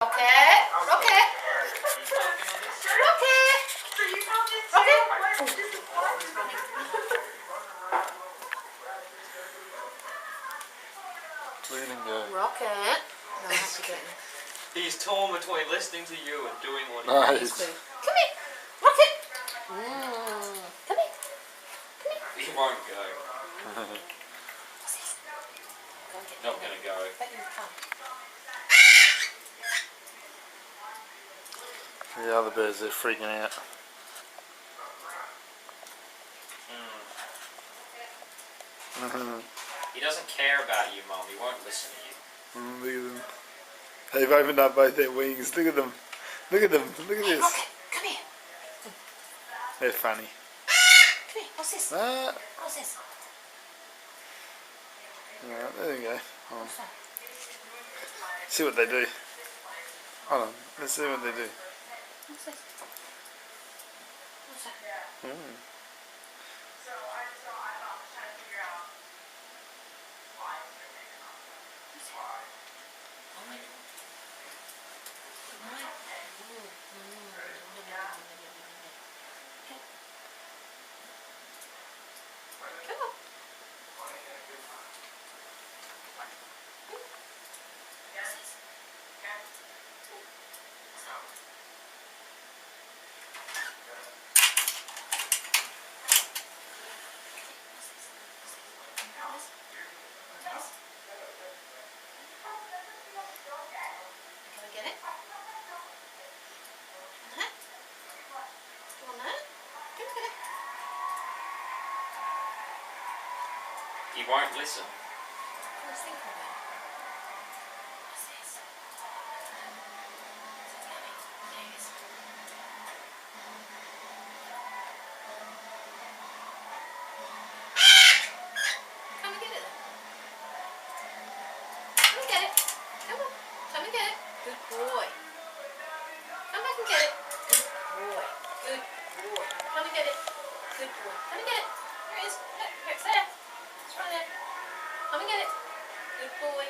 Rocket, Rocket, Rocket, Rocket. Let him go. Rocket. No, I have to get him. He's torn between listening to you and doing what he Nice. wants. Come here, Rocket. Come here. Come here. He won't go. What's this? Go and get Not gonna go. Bet you can. The other birds, they're freaking out. He doesn't care about you, Mum. He won't listen to you. Look at them. They've opened up both their wings. Look at them. Look at them. Look at Hey, this. Rocket, come here. They're funny. Come here. What's this? Ah. What's this? Alright, there you go. Hold on. What's that? See what they do. Hold on. Let's see what they do. What's this? What's that? He won't listen. Let's think about it. What's this? Is it yummy? There it is. Come and get it then. Come and get it. Come on. Come and get it. Good boy. Come back and get it. Good boy. Good boy. Come and get it. Good boy. Come and get it. Here it is. Here, it's there. It's right there. Come and get it. Good boy.